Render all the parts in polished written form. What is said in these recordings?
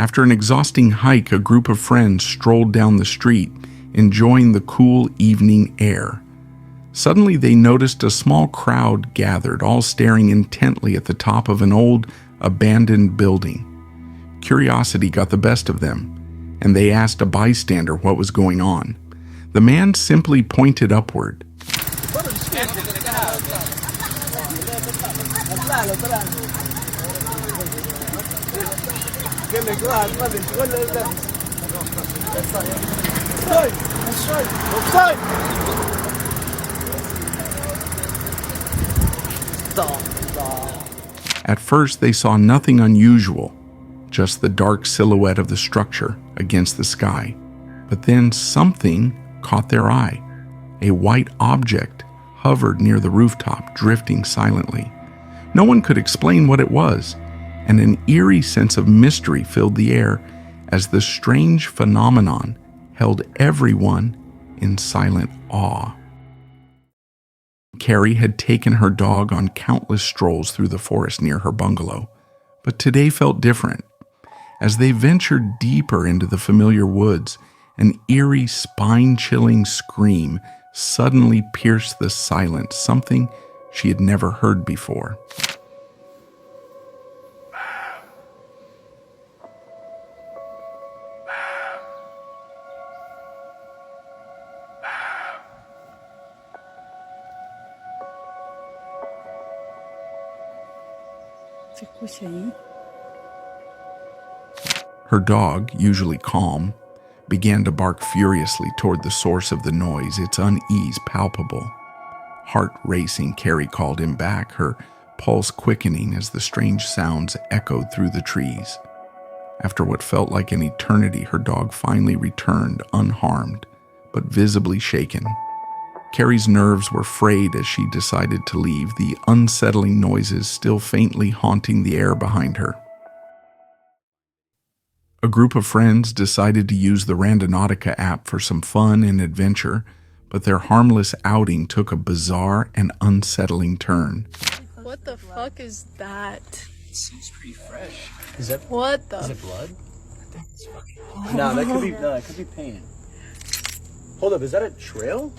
After an exhausting hike, a group of friends strolled down the street, enjoying the cool evening air. Suddenly, they noticed a small crowd gathered, all staring intently at the top of an old, abandoned building. Curiosity got the best of them, and they asked a bystander what was going on. The man simply pointed upward. At first, they saw nothing unusual, just the dark silhouette of the structure against the sky. But then something caught their eye. A white object hovered near the rooftop, drifting silently. No one could explain what it was, and an eerie sense of mystery filled the air as the strange phenomenon held everyone in silent awe. Carrie had taken her dog on countless strolls through the forest near her bungalow, but today felt different. As they ventured deeper into the familiar woods, an eerie, spine-chilling scream suddenly pierced the silence, something she had never heard before. Her dog, usually calm, began to bark furiously toward the source of the noise, its unease palpable. Heart racing, Carrie called him back, her pulse quickening as the strange sounds echoed through the trees. After what felt like an eternity, her dog finally returned unharmed, but visibly shaken. Carrie's nerves were frayed as she decided to leave, the unsettling noises still faintly haunting the air behind her. A group of friends decided to use the Randonautica app for some fun and adventure, but their harmless outing took a bizarre and unsettling turn. What the fuck is that? It seems pretty fresh. Is it blood? I think it's fucking... No, that could be paint. Hold up, is that a trail?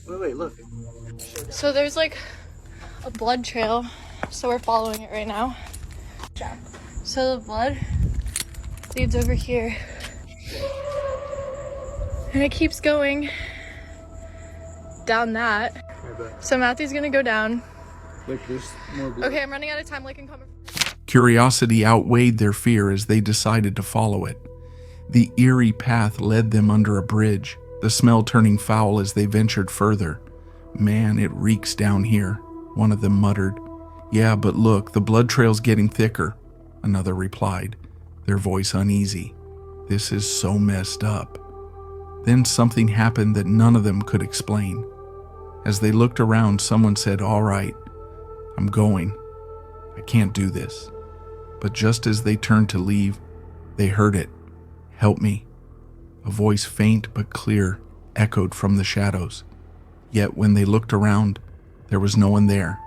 Wait, look. So there's like a blood trail, so we're following it right now. So the blood leads over here, and it keeps going down that. So Matthew's gonna go down. Look, there's more blood. Okay, I'm running out of time. Like, and come. Curiosity outweighed their fear as they decided to follow it. The eerie path led them under a bridge, the smell turning foul as they ventured further. "Man, it reeks down here," one of them muttered. "Yeah, but look, the blood trail's getting thicker," another replied, their voice uneasy. "This is so messed up." Then something happened that none of them could explain. As they looked around, someone said, "All right, I'm going. I can't do this." But just as they turned to leave, they heard it. "Help me." A voice, faint but clear, echoed from the shadows. Yet when they looked around, there was no one there.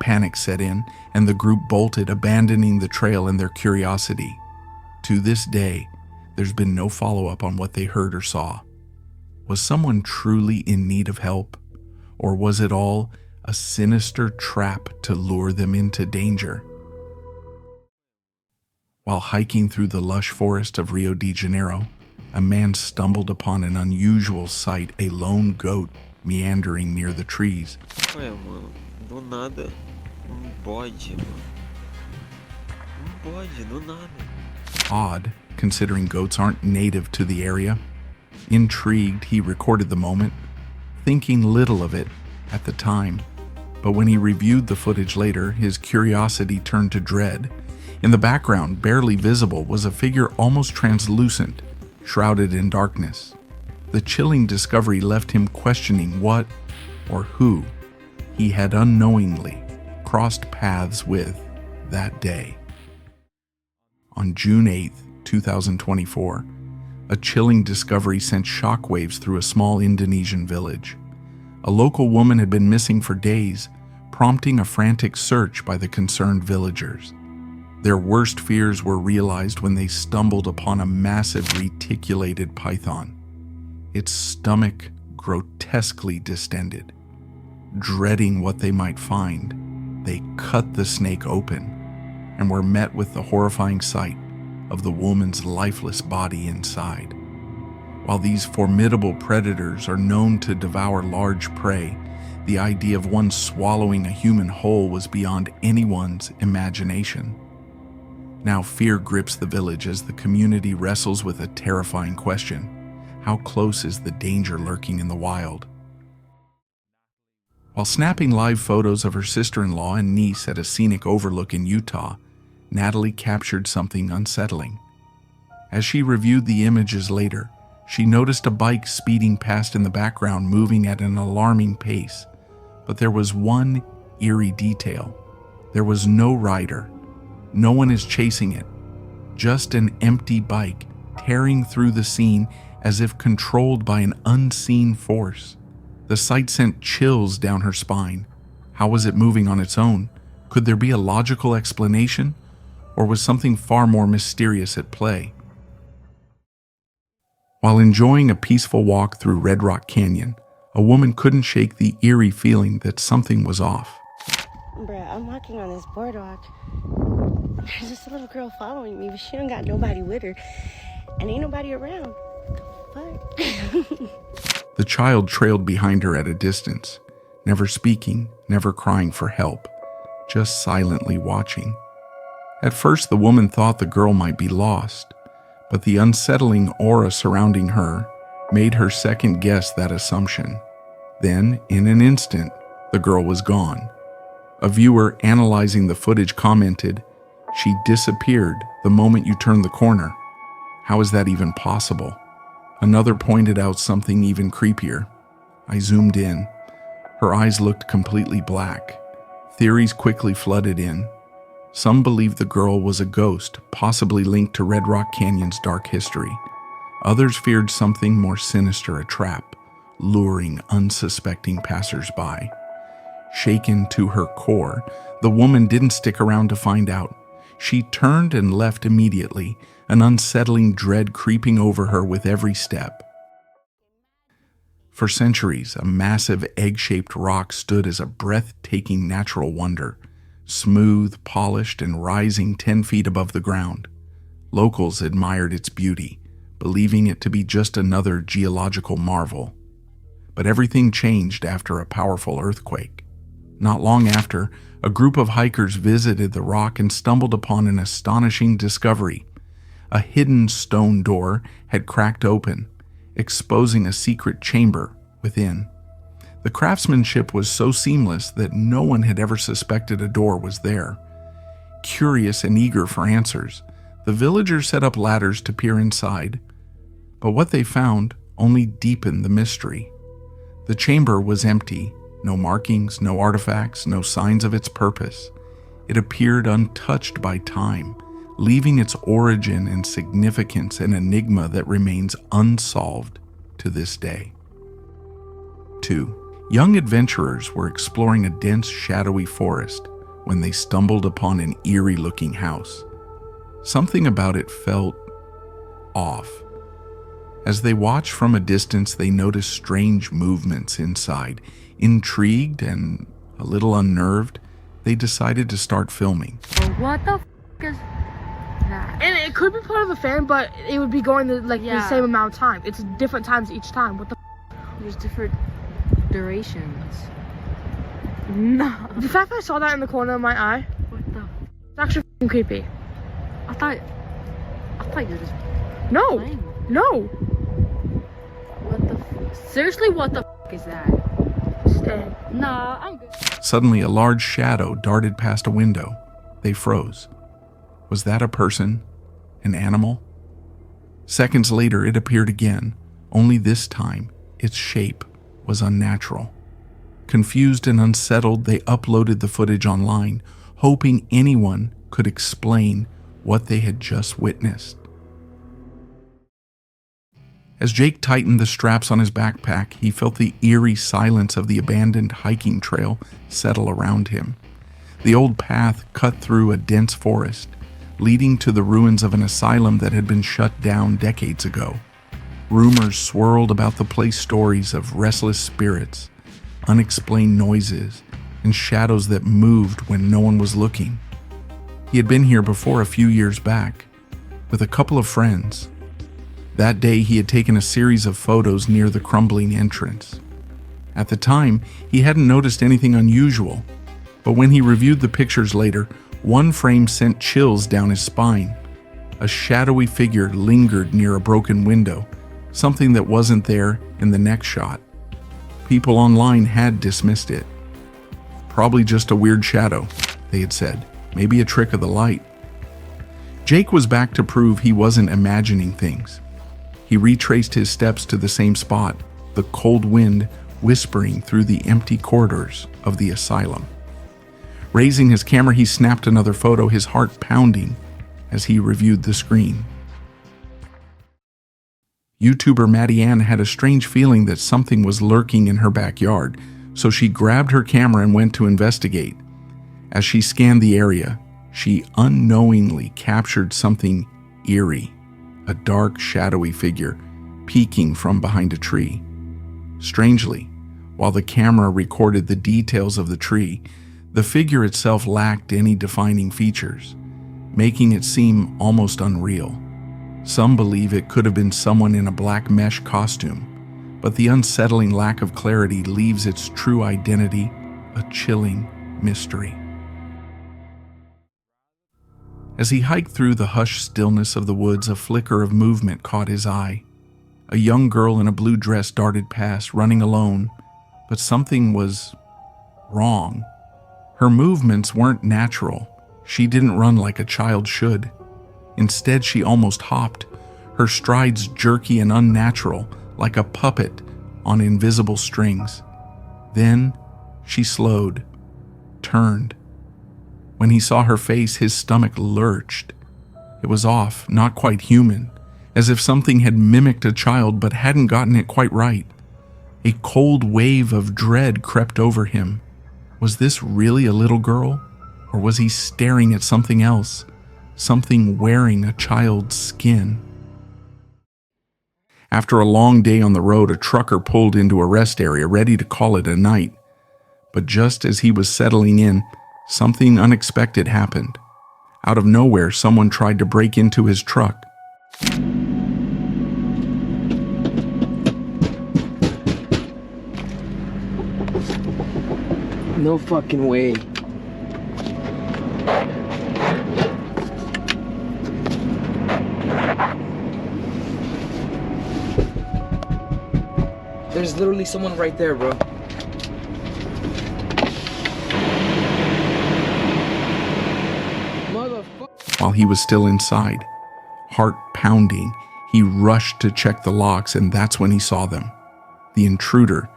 Panic set in, and the group bolted, abandoning the trail and their curiosity. To this day, there's been no follow-up on what they heard or saw. Was someone truly in need of help? Or was it all a sinister trap to lure them into danger? While hiking through the lush forest of Rio de Janeiro, a man stumbled upon an unusual sight, a lone goat meandering near the trees. Ué, mano, do nada, bode, mano. Bode, do nada. Odd, considering goats aren't native to the area. Intrigued, he recorded the moment, thinking little of it at the time. But when he reviewed the footage later, his curiosity turned to dread. In the background, barely visible, was a figure almost translucent, shrouded in darkness. The chilling discovery left him questioning what, or who, he had unknowingly crossed paths with that day. On June 8, 2024, a chilling discovery sent shockwaves through a small Indonesian village. A local woman had been missing for days, prompting a frantic search by the concerned villagers. Their worst fears were realized when they stumbled upon a massive reticulated python, its stomach grotesquely distended. Dreading what they might find, they cut the snake open and were met with the horrifying sight of the woman's lifeless body inside. While these formidable predators are known to devour large prey, the idea of one swallowing a human whole was beyond anyone's imagination. Now fear grips the village as the community wrestles with a terrifying question. How close is the danger lurking in the wild? While snapping live photos of her sister-in-law and niece at a scenic overlook in Utah, Natalie captured something unsettling. As she reviewed the images later, she noticed a bike speeding past in the background, moving at an alarming pace. But there was one eerie detail. There was no rider. No one is chasing it. Just an empty bike tearing through the scene as if controlled by an unseen force. The sight sent chills down her spine. How was it moving on its own? Could there be a logical explanation? Or was something far more mysterious at play? While enjoying a peaceful walk through Red Rock Canyon, a woman couldn't shake the eerie feeling that something was off. Bruh, I'm walking on this boardwalk. There's just a little girl following me, but she don't got nobody with her. And ain't nobody around. The fuck? The child trailed behind her at a distance, never speaking, never crying for help, just silently watching. At first, the woman thought the girl might be lost, but the unsettling aura surrounding her made her second-guess that assumption. Then, in an instant, the girl was gone. A viewer analyzing the footage commented, "She disappeared the moment you turned the corner. How is that even possible?" Another pointed out something even creepier. I zoomed in. Her eyes looked completely black. Theories quickly flooded in. Some believed the girl was a ghost, possibly linked to Red Rock Canyon's dark history. Others feared something more sinister, a trap, luring unsuspecting passersby. Shaken to her core, the woman didn't stick around to find out. She turned and left immediately, an unsettling dread creeping over her with every step. For centuries, a massive egg-shaped rock stood as a breathtaking natural wonder, smooth, polished, and rising 10 feet above the ground. Locals admired its beauty, believing it to be just another geological marvel. But everything changed after a powerful earthquake. Not long after, a group of hikers visited the rock and stumbled upon an astonishing discovery. A hidden stone door had cracked open, exposing a secret chamber within. The craftsmanship was so seamless that no one had ever suspected a door was there. Curious and eager for answers, the villagers set up ladders to peer inside, but what they found only deepened the mystery. The chamber was empty, no markings, no artifacts, no signs of its purpose. It appeared untouched by time, leaving its origin and significance an enigma that remains unsolved to this day. 2. Young adventurers were exploring a dense, shadowy forest when they stumbled upon an eerie-looking house. Something about it felt off. As they watched from a distance, they noticed strange movements inside. Intrigued and a little unnerved, they decided to start filming. What the f is that? And it could be part of a fan, but it would be going the same amount of time. It's different times each time. What the There's different durations. No. The fact that I saw that in the corner of my eye, What the? it's actually f***ing creepy. I thought you were just No, playing. no. What the? Seriously, what the f is that? Stay. Nah, I'm good. Suddenly, a large shadow darted past a window. They froze. Was that a person? An animal? Seconds later, it appeared again, only this time, its shape was unnatural. Confused and unsettled, they uploaded the footage online, hoping anyone could explain what they had just witnessed. As Jake tightened the straps on his backpack, he felt the eerie silence of the abandoned hiking trail settle around him. The old path cut through a dense forest, leading to the ruins of an asylum that had been shut down decades ago. Rumors swirled about the place, stories of restless spirits, unexplained noises, and shadows that moved when no one was looking. He had been here before a few years back, with a couple of friends. That day, he had taken a series of photos near the crumbling entrance. At the time, he hadn't noticed anything unusual, but when he reviewed the pictures later, one frame sent chills down his spine. A shadowy figure lingered near a broken window, something that wasn't there in the next shot. People online had dismissed it. Probably just a weird shadow, they had said. Maybe a trick of the light. Jake was back to prove he wasn't imagining things. He retraced his steps to the same spot, the cold wind whispering through the empty corridors of the asylum. Raising his camera, he snapped another photo, his heart pounding as he reviewed the screen. YouTuber Maddie Ann had a strange feeling that something was lurking in her backyard, so she grabbed her camera and went to investigate. As she scanned the area, she unknowingly captured something eerie, a dark, shadowy figure peeking from behind a tree. Strangely, while the camera recorded the details of the tree, the figure itself lacked any defining features, making it seem almost unreal. Some believe it could have been someone in a black mesh costume, but the unsettling lack of clarity leaves its true identity a chilling mystery. As he hiked through the hushed stillness of the woods, a flicker of movement caught his eye. A young girl in a blue dress darted past, running alone, but something was wrong. Her movements weren't natural. She didn't run like a child should. Instead, she almost hopped, her strides jerky and unnatural, like a puppet on invisible strings. Then she slowed, turned. When he saw her face, his stomach lurched. It was off, not quite human, as if something had mimicked a child but hadn't gotten it quite right. A cold wave of dread crept over him. Was this really a little girl? Or was he staring at something else? Something wearing a child's skin? After a long day on the road, a trucker pulled into a rest area, ready to call it a night. But just as he was settling in, something unexpected happened. Out of nowhere, someone tried to break into his truck. No fucking way. There's literally someone right there, bro. While he was still inside, heart pounding, he rushed to check the locks, and that's when he saw them. The intruder,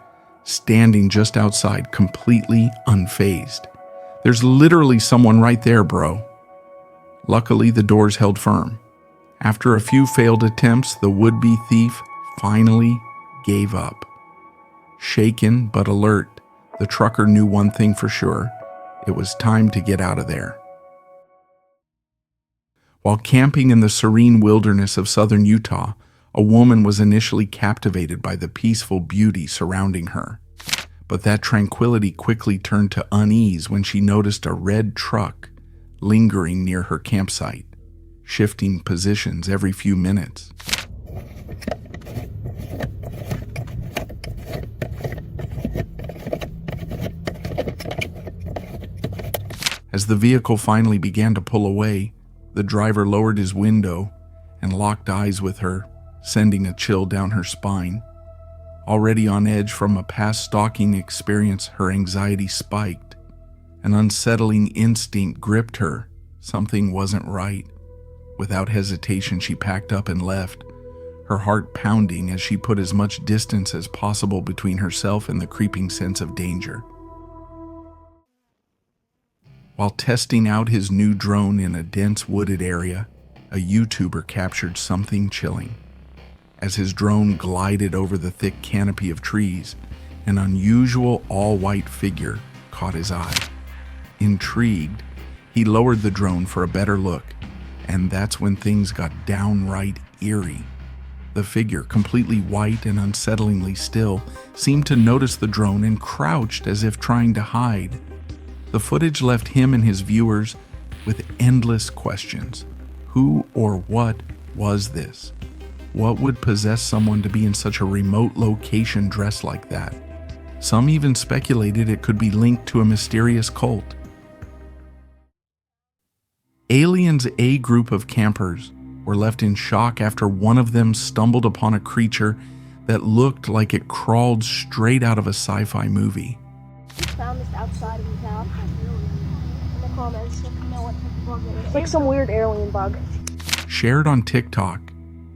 standing just outside, completely unfazed. There's literally someone right there, bro. Luckily, the doors held firm. After a few failed attempts, the would-be thief finally gave up. Shaken but alert, the trucker knew one thing for sure. It was time to get out of there. While camping in the serene wilderness of southern Utah, a woman was initially captivated by the peaceful beauty surrounding her. But that tranquility quickly turned to unease when she noticed a red truck lingering near her campsite, shifting positions every few minutes. As the vehicle finally began to pull away, the driver lowered his window and locked eyes with her, sending a chill down her spine. Already on edge from a past stalking experience, her anxiety spiked. An unsettling instinct gripped her. Something wasn't right. Without hesitation, she packed up and left, her heart pounding as she put as much distance as possible between herself and the creeping sense of danger. While testing out his new drone in a dense wooded area, a YouTuber captured something chilling. As his drone glided over the thick canopy of trees, an unusual all-white figure caught his eye. Intrigued, he lowered the drone for a better look. And that's when things got downright eerie. The figure, completely white and unsettlingly still, seemed to notice the drone and crouched as if trying to hide. The footage left him and his viewers with endless questions. Who or what was this? What would possess someone to be in such a remote location dressed like that? Some even speculated it could be linked to a mysterious cult. Alien's A group of campers were left in shock after one of them stumbled upon a creature that looked like it crawled straight out of a sci-fi movie. We found this outside of the town. In the comments, let me know what type of bug it is. It's like some weird alien bug. Shared on TikTok,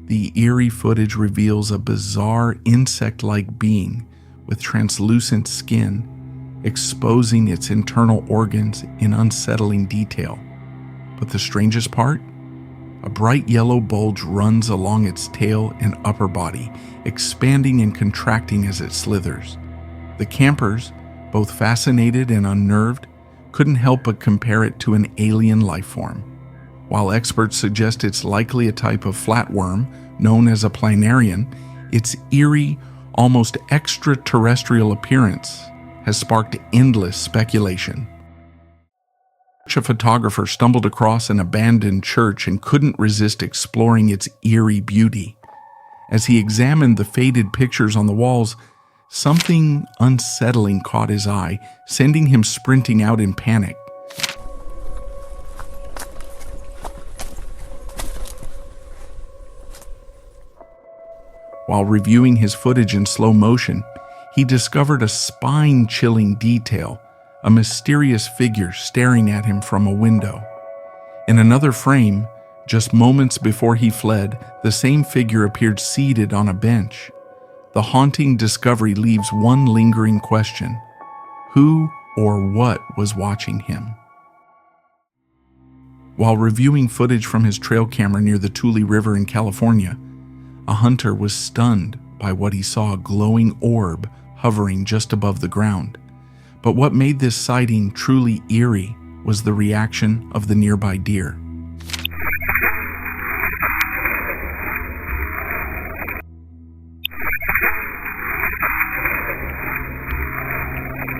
the eerie footage reveals a bizarre insect-like being with translucent skin, exposing its internal organs in unsettling detail. But the strangest part? A bright yellow bulge runs along its tail and upper body, expanding and contracting as it slithers. The campers, both fascinated and unnerved, couldn't help but compare it to an alien life form. While experts suggest it's likely a type of flatworm known as a planarian, its eerie, almost extraterrestrial appearance has sparked endless speculation. A photographer stumbled across an abandoned church and couldn't resist exploring its eerie beauty. As he examined the faded pictures on the walls, something unsettling caught his eye, sending him sprinting out in panic. While reviewing his footage in slow motion, he discovered a spine-chilling detail, a mysterious figure staring at him from a window. In another frame, just moments before he fled, the same figure appeared seated on a bench. The haunting discovery leaves one lingering question: who or what was watching him? While reviewing footage from his trail camera near the Tule River in California, a hunter was stunned by what he saw: a glowing orb hovering just above the ground. But what made this sighting truly eerie was the reaction of the nearby deer.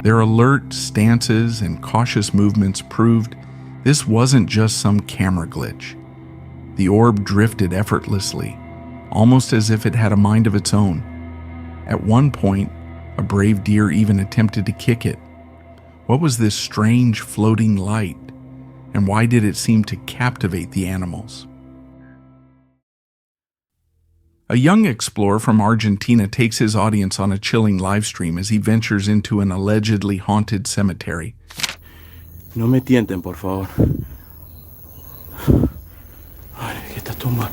Their alert stances and cautious movements proved this wasn't just some camera glitch. The orb drifted effortlessly, almost as if it had a mind of its own. At one point, a brave deer even attempted to kick it. What was this strange floating light, and why did it seem to captivate the animals? A young explorer from Argentina takes his audience on a chilling live stream as he ventures into an allegedly haunted cemetery. No me tienten, por favor. Ay, esta tumba.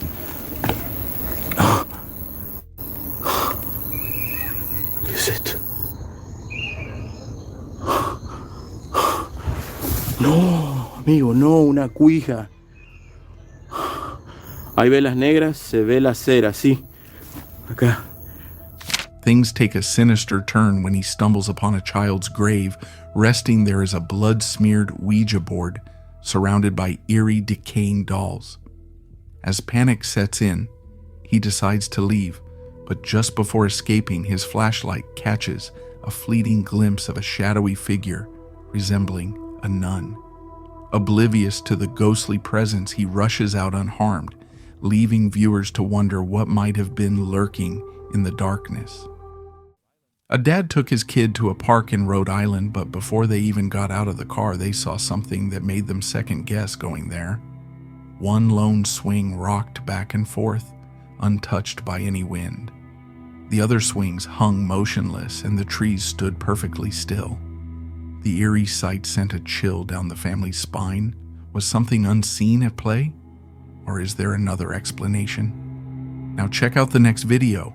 ¿Qué es esto? No, amigo, no, una cuija. Hay velas negras, se ve la cera, sí. Acá. Things take a sinister turn when he stumbles upon a child's grave. Resting there is a blood-smeared Ouija board surrounded by eerie, decaying dolls. As panic sets in, he decides to leave, but just before escaping, his flashlight catches a fleeting glimpse of a shadowy figure resembling a nun. Oblivious to the ghostly presence, he rushes out unharmed, leaving viewers to wonder what might have been lurking in the darkness. A dad took his kid to a park in Rhode Island, but before they even got out of the car, they saw something that made them second-guess going there. One lone swing rocked back and forth, untouched by any wind. The other swings hung motionless, and the trees stood perfectly still. The eerie sight sent a chill down the family's spine. Was something unseen at play? Or is there another explanation? Now check out the next video